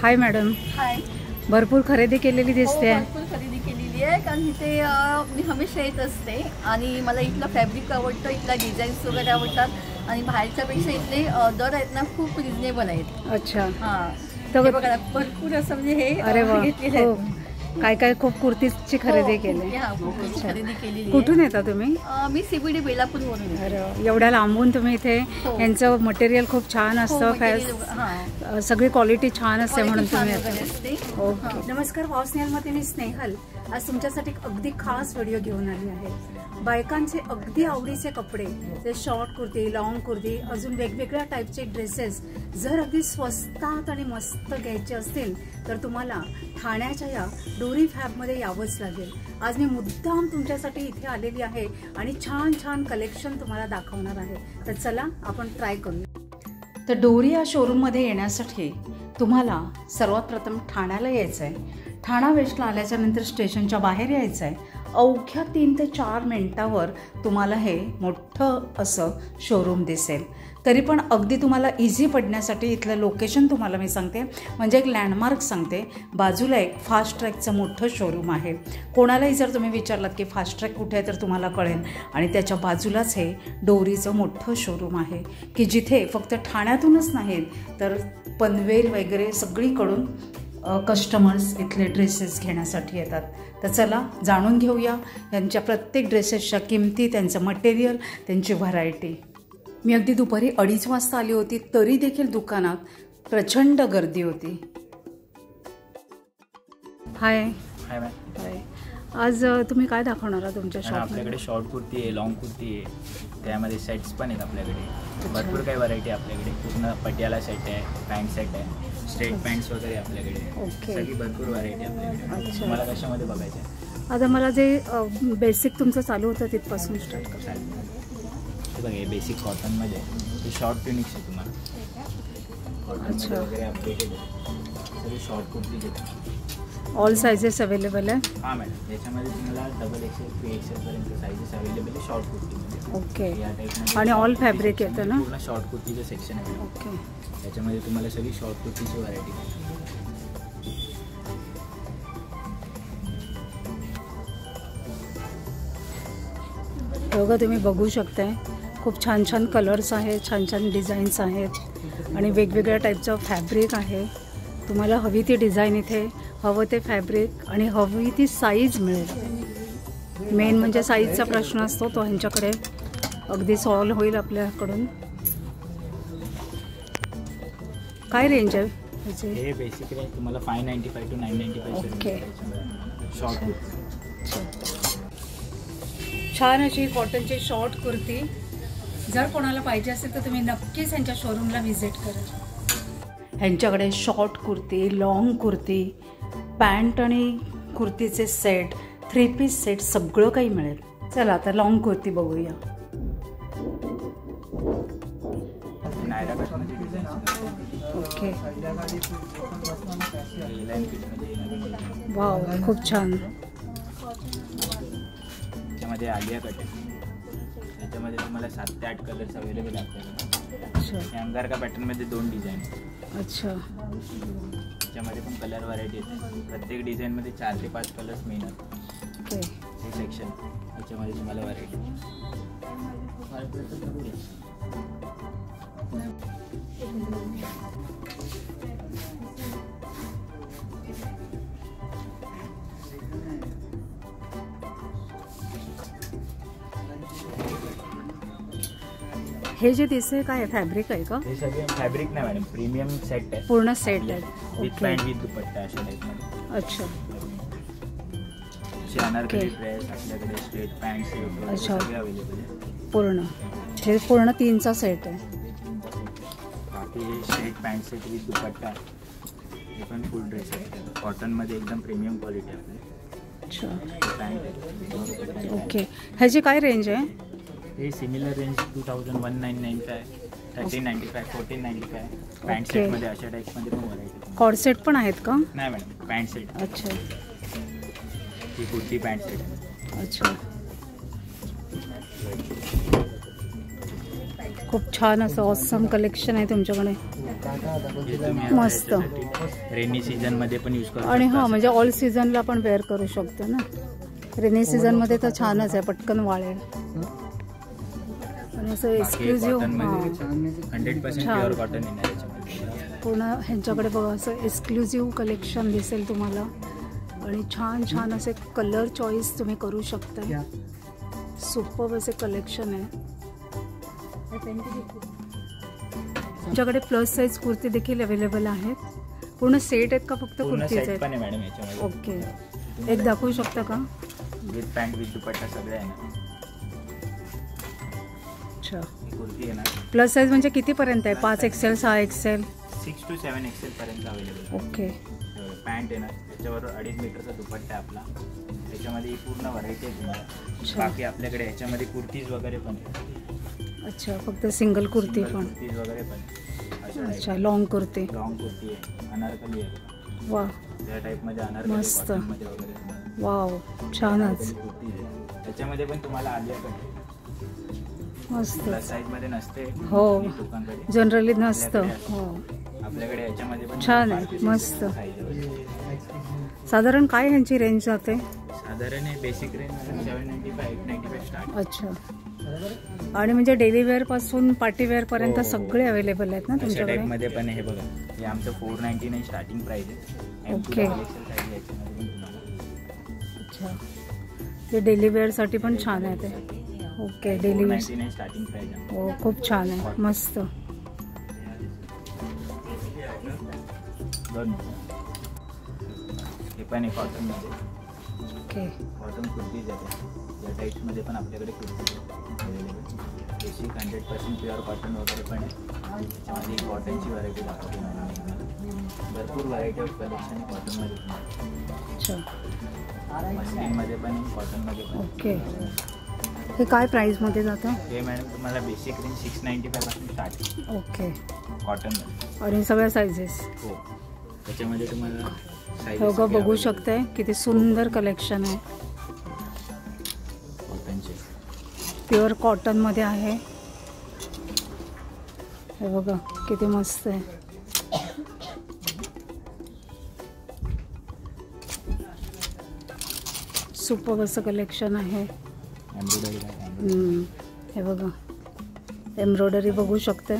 हाय madam. हाय. भरपूर खरेदी केलेली दिसते. भरपूर खरेदी केलेली आहे कारण इथे मी हमेशा येत असते आणि मला इथलं फॅब्रिक आवडतं, इथला डिझाईन्स वगैरे आवडतात आणि बाहेरच्यापेक्षा इथले दर आहेत ना खूप रिजनेबल आहेत. अच्छा. हां तर बघा भरपूर असं म्हणजे हे अरे वा, घेतलेलं आहे. काय काय खूप कुर्तीची खरेदी केली. खरेदी केलेली. कुठून येता तुम्ही? मी CBD बेलापूरवरून. अरे एवढ्या लांबून तुम्ही इथे. यांचं मटेरियल खूप छान असतं, सगळी क्वालिटी छान असते म्हणून तुम्ही येता. ओके. नमस्कार, वाव स्नेहलमध्ये मी स्नेहल आज तुमच्यासाठी अगदी खास व्हिडिओ घेऊन आली आहे. बायकांचे अगदी आवडीचे कपडे, ते शॉर्ट कुर्ती, लॉंग कुर्ती, अजून वेगवेगळ्या टाईपचे ड्रेसेस जर अगदी स्वस्तात आणि मस्त घ्यायचे असतील तर तुम्हाला ठाण्याच्या या डोरी फॅबमध्ये यावंच लागेल. आज मी मुद्दाम तुमच्यासाठी इथे आलेली आहे आणि छान छान कलेक्शन तुम्हाला दाखवणार आहे. तर चला आपण ट्राय करूया. तर डोरी या शोरूममध्ये येण्यासाठी तुम्हाला सर्वात प्रथम ठाण्याला यायचं आहे. ठाणा वेस्टला आल्याच्या नंतर स्टेशनच्या बाहेर यायचं आहे. अवघ्या 3 ते 4 मिनिटावर तुम्हाला हे मोठं असं शोरूम दिसेल. तरी पण अगदी तुम्हाला इझी पडण्यासाठी इथलं लोकेशन तुम्हाला मी सांगते, म्हणजे एक लँडमार्क सांगते. बाजूला एक फास्ट ट्रॅकचं मोठं शोरूम आहे. कोणालाही जर तुम्ही विचारलात की फास्ट ट्रॅक कुठे आहे तर तुम्हाला कळेल. आणि त्याच्या बाजूलाच हे डोरीचं मोठं शोरूम आहे की जिथे फक्त ठाण्यातूनच नाहीत तर पनवेल वगैरे सगळीकडून कस्टमर्स इथले ड्रेसेस घेण्यासाठी येतात. तर चला जाणून घेऊया यांच्या प्रत्येक ड्रेसेसच्या किमती, त्यांचं मटेरियल, त्यांची व्हरायटी. मी अगदी दुपारी 2:30 वाजता आली होती तरी देखील दुकानात प्रचंड गर्दी होती. हाय. हाय मॅम. हाय. आज तुम्ही काय दाखवणार आहात तुमच्या शॉप? आपल्याकडे शॉर्ट कुर्ती आहे, लॉंग कुर्ती आहे, त्यामध्ये सेट्स पण आहेत आपल्याकडे. भरपूर काही व्हरायटी आहे आपल्याकडे. पूर्ण पटियाला सेट आहे, पॅन्ट सेट आहे, स्ट्रेट पॅन्ट्स वगैरे आपल्याकडे. ओके. सगळी भरपूर व्हरायटी आपल्याकडे. तुम्हाला कशामध्ये बघायचं आहे? आता मला जे बेसिक तुमचं चालू होतं तिथपासून स्टार्ट करा. हे बघा, हे बेसिक कॉटनमध्ये हे शॉर्ट ट्युनिक्स आहे तुम्हाला. कॉटनमध्ये वगैरे अपडेटेड आहे. सगळी शॉर्ट कुर्ती घेते. ऑल साइजेस अवेलेबल आहे? हां मॅडम, याच्यामध्ये तुम्हाला XXL 3XL पर्यंत साइजेस अवेलेबल आहे शॉर्ट कुर्तीमध्ये. ओके. या टाईपमध्ये आणि ऑल फॅब्रिक येतं ना? पूर्ण शॉर्ट कुर्तीचं सेक्शन आहे. ओके. त्याच्यामध्ये तुम्हाला सगळी शॉर्ट कुर्तीची व्हरायटी आहे. बघा, तुम्ही बघू शकताय खूप छान छान कलर्स आहेत, छान छान डिझाईन्स आहेत आणि वेगवेगळ्या टाईपचं फॅब्रिक आहे. तुम्हाला हवी ती डिझाईन इथे, हवं ते फॅब्रिक आणि हवी ती साईज मिळेल. मेन म्हणजे साईजचा प्रश्न असतो, तो ह्यांच्याकडे अगदी सॉल्व होईल आपल्याकडून. काय रेंज आहे ह्याची? हे बेसिक रेंज तुम्हाला 595 to 995. ओके. शॉर्ट कुर्ती. छान अशी कॉटनची शॉर्ट कुर्ती. जर कोणाला पाहिजे असेल तर तुम्ही नक्कीच ह्यांच्या शोरूमला व्हिजिट करा. ह्यांच्याकडे short kurti, long kurti, pant आणि कुर्तीचे सेट, 3 पीस सेट सगळं काही मिळेल. चला आता लॉंग कुर्ती बघूया. ओके. वाव, खूप छान. त्याच्यामध्ये आलिया कट आहे. त्याच्यामध्ये तुम्हाला 7 ते 8 कलर्स अवेलेबल आहेत. अच्छा. अंगार का पॅटर्नमध्ये 2 डिझाईन. अच्छा. त्याच्यामध्ये पण कलर व्हरायटी येते. प्रत्येक डिझाईनमध्ये 4 ते 5 कलर्स मिळणार. ओके. हे सेक्शन त्याच्यामध्ये तुम्हाला व्हरायटी. हे जे दिसते काय फॅब्रिक आहे का? हे सगळे फॅब्रिक नाही मॅडम, प्रीमियम सेट आहे. पूर्ण सेट आहे. विथ पॅन्ट विथ दुपट्टा अशा टाईपमध्ये. अच्छा. अनारकली ड्रेस आपल्याकडे, स्ट्रेट पॅन्ट सेट सगळे अवेलेबल आहे. पूर्ण हे पूर्ण 3चा सेट आहे. बाकी स्ट्रेट पॅन्ट सेट विथ दुपट्टा, हे पण फुल ड्रेस आहे. कॉटनमध्ये एकदम प्रीमियम क्वालिटी आहे. अच्छा. पॅन्ट आहे. ओके. ह्याची काय रेंज आहे? हे सिमिलर रेंज 2195, 1395, 1495. पॅन्ट सेटमध्ये अशा टाईपमध्ये पण व्हरायटी. कॉर्ड सेट पण आहेत का? नाही मॅडम, पॅन्ट सेट. अच्छा. ही कुर्ती पॅन्ट सेट. अच्छा. खूप छान असं ऑसम कलेक्शन आहे तुमच्याकडे. मस्त. रेनी सीझन मध्ये पण यूज करू. आणि हां म्हणजे ऑल सीझनला पण वेअर करू शकतो ना. रेनी सीझन मध्ये तर छानच आहे, पटकन वाळेल. आणि असं एक्सक्लुझिव्ह 100% प्युअर कॉटन येणार याच्यामध्ये. पूर्ण ह्यांच्याकडे बघा असं एक्सक्लुझिव्ह कलेक्शन दिसेल तुम्हाला. आणि छान छान असे कलर चॉईस तुम्ही करू शकता. सुपर्ब असे कलेक्शन आहे. तुमच्याकडे प्लस साईज कुर्ती देखील अवेलेबल आहेत. पूर्ण सेट आहेत का फक्त कुर्तीज आहेत? पण आहे मॅडम याच्यामध्ये. ओके, एक दाखवू शकता का? विथ पॅन्ट विथ दुपट्टा सगळे आहे ना. अच्छा, कुर्ती आहे ना. प्लस साईज म्हणजे कितीपर्यंत आहे? 5 XL 6 XL 6 to 7 XL पर्यंत अवेलेबल. ओके. पॅन्ट आहे ना, त्याच्यावर 2.5 मीटरचा दुपट्टा आहे आपला. त्याच्यामध्ये पूर्ण व्हरायटी आहे तुम्हाला. बाकी आपल्याकडे ह्याच्यामध्ये कुर्तीज वगैरे पण आहे. अच्छा, फक्त सिंगल कुर्ती पण. कुर्तीज वगैरे पण. अच्छा, लॉंग कुर्ती. लॉंग कुर्ती आहे, अनारकली आहे. वा, त्या टाईपमध्ये अनारकली मस्त. कॉटनमध्ये वगैरे. वाव, छानच. कुर्ती आहे त्याच्यामध्ये पण तुम्हाला आलिया पण मस्त. प्लस साईज मध्ये नसते. हो, लोकांकडे जनरली नसतं. हो, आपल्याकडे याच्यामध्ये पण छान आहे, मस्त. साधारण काय ह्यांची रेंज जाते? साधारण आहे बेसिक रेंज 795 895 स्टार्ट. अच्छा, आणि म्हणजे डेली वेअर पासून पार्टी वेअर पर्यंत सगळे अवेलेबल आहेत ना तुमच्याकडे? मध्ये पण हे बघा, हे आमचं 499 स्टार्टिंग प्राइस आहे. ओके. अच्छा, ते डेली वेअर साठी पण छान आहे ते. Okay, daily wear starting price आहे. हो, खूप छान आहे, मस्त. हे पण आहे कॉटन मध्ये. ओके, कॉटन कुर्तीज आहेत या टाईप्स मध्ये पण आपल्याकडे kurti available. Basic 100% pure cotton वगैरे पण आहे. त्याच्यामध्ये कॉटनची व्हरायटी दाखवते भरपूर व्हरायटी ऑफ कलेक्शन कॉटनमध्ये पण. अच्छा, मस्लिनमध्ये पण कॉटनमध्ये पण. ओके. हे काय प्राईसमध्ये जातं? हे मॅडम तुम्हाला बेसिक रेंज 695 पासून स्टार्ट. ओके, कॉटनमध्ये. आणि सगळ्या साईजेस? हो, त्याच्यामध्ये तुम्हाला हो, बघू शकताय किती सुंदर कलेक्शन आहे. कॉटनचे प्युअर कॉटन मध्ये आहे. हे बघा किती मस्त आहे. सुपर्ब असं कलेक्शन आहे. हे बघा, एम्ब्रॉयडरी बघू शकते.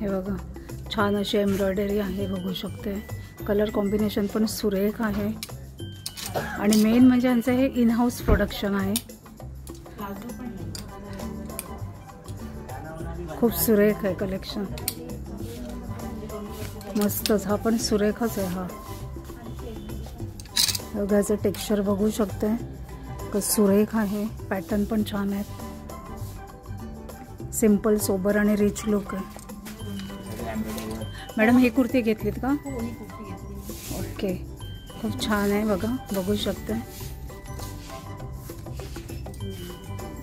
हे बघा, छान अशी एम्ब्रॉयडरी आहे, बघू शकते. कलर कॉम्बिनेशन पण सुरेख आहे. आणि मेन म्हणजे यांचं हे इन हाऊस प्रोडक्शन आहे. खूप सुरेख आहे कलेक्शन, मस्तच. हा पण सुरेखच आहे. हा बघायचं टेक्स्चर बघू शकते, सुरेख आहे. पॅटर्न पण छान आहेत. सिंपल, सोबर आणि रिच लुक आहे. मॅडम ही कुर्ती घेतलीत का? ओके, खूप छान आहे. बघा, बघू शकते.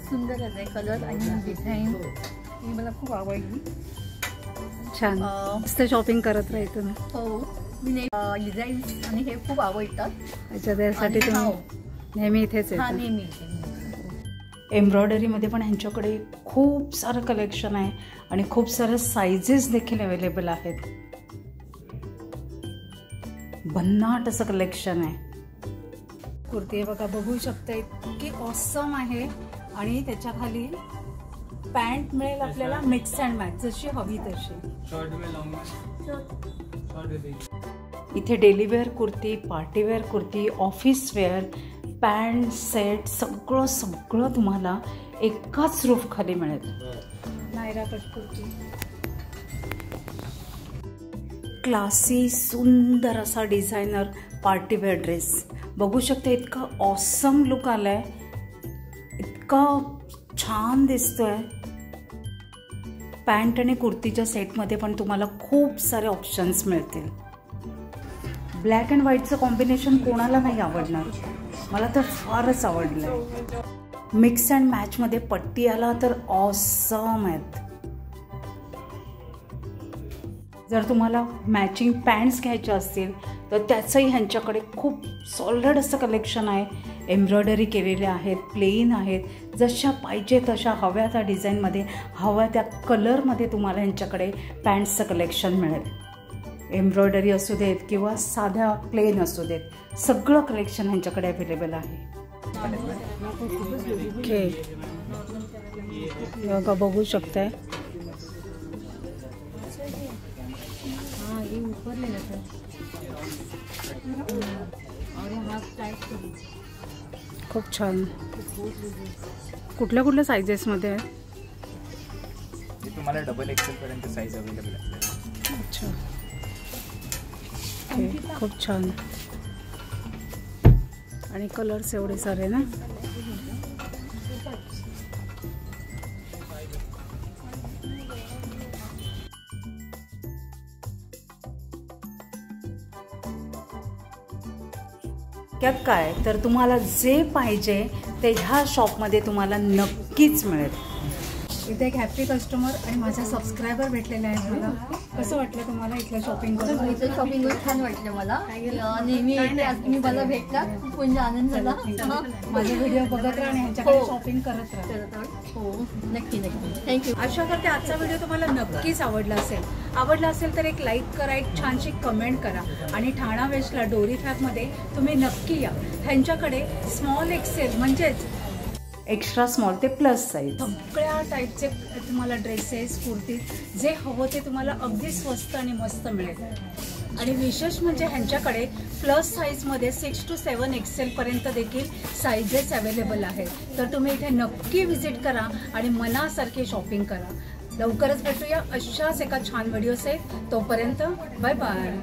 सुंदर आहे कलर आणि डिझाईन, ही मला खूप आवडली. छान, मस्त शॉपिंग करत राहायचं ना. हो, मी डिझाईन आणि हे खूप आवडतात. अच्छा, त्यासाठी तुम्ही नेहमी इथेच येता? नेहमी. एम्ब्रॉयडरीमध्ये पण ह्यांच्याकडे खूप सारं कलेक्शन आहे आणि खूप सारे साइजेस देखील अवेलेबल आहेत. भन्नाट असं कलेक्शन आहे. कुर्ती आहे बघा, बघू शकता, इतकी ऑसम आहे. आणि त्याच्या खाली पॅन्ट मिळेल आपल्याला मिक्स अँड मॅच, जशी हवी तशी. इथे daily wear kurti, party wear kurti, office wear, pant set सगळं सगळं तुम्हाला एकाच रूफ खाली मिळेल. नायरा कट कुर्ती, क्लासी सुंदर असा डिझायनर पार्टी वेअर ड्रेस बघू शकता. इतका ऑसम लुक आलाय, इतका छान दिसतोय. पॅन्ट आणि कुर्तीच्या सेटमध्ये पण तुम्हाला खूप सारे ऑप्शन्स मिळतील. ब्लॅक अँड व्हाईटचं कॉम्बिनेशन कोणाला नाही आवडणार, मला तर फारच आवडलं. मिक्स अँड मॅचमध्ये पट्टियाला तर ऑसम आहेत. जर तुम्हाला मॅचिंग पॅन्ट्स घ्यायच्या असतील तर त्याचंही ह्यांच्याकडे खूप सॉलिड असं कलेक्शन आहे. एम्ब्रॉयडरी केलेल्या आहेत, प्लेन आहेत, जशा पाहिजे तशा हव्या त्या डिझाईनमध्ये, हव्या त्या कलरमध्ये तुम्हाला ह्यांच्याकडे पॅन्ट्सचं कलेक्शन मिळेल. एम्ब्रॉयडरी असू देत किंवा साध्या प्लेन असू देत, सगळं कलेक्शन ह्यांच्याकडे अवेलेबल आहे. ओके, बघा बघू शकताय. खूप छान. कुठल्या कुठल्या सायझेसमध्ये आहे? तुम्हाला डबल एक्सेल पर्यंत साईज अवेलेबल आहे. अच्छा, ओके, खूप छान. आणि कलर्स एवढे सारे ना. त्यात काय तर तुम्हाला जे पाहिजे ते ह्या शॉपमध्ये तुम्हाला नक्कीच मिळेल. इथे एक हॅपी कस्टमर आणि माझा सबस्क्रायबर भेटलेला आहे मला. कसं वाटलं तुम्हाला इथलं शॉपिंग करून? इथं शॉपिंग करून छान वाटलं मला. नेहमी येते, आज तुम्ही मला भेटला, खूप म्हणजे आनंद झाला. माझे व्हिडिओ बघत राहा आणि ह्यांच्याकडे शॉपिंग करत राहा. हो, नक्की नक्की. थँक्यू. आशा करते आजचा व्हिडिओ तुम्हाला नक्कीच आवडला असेल तर एक लाईक करा, एक छानशी कमेंट करा. आणि ठाणा वेस्टला डोरी फॅबमध्ये तुम्ही नक्की या. ह्यांच्याकडे स्मॉल एक्सेल म्हणजेच एक्स्ट्रा स्मॉल ते प्लस साईज सगळ्या टाईपचे तुम्हाला ड्रेसेस, कुर्ती, जे हवं ते तुम्हाला अगदी स्वस्त आणि मस्त मिळेल. आणि विशेष म्हणजे ह्यांच्याकडे प्लस साईजमध्ये 6 to 7 एक्सेलपर्यंत देखील साईजेस अवेलेबल आहेत. तर तुम्ही इथे नक्की व्हिजिट करा आणि मनासारखी शॉपिंग करा. लवकरच भेटूया अशाच एका छान व्हिडिओचे. तोपर्यंत बाय बाय.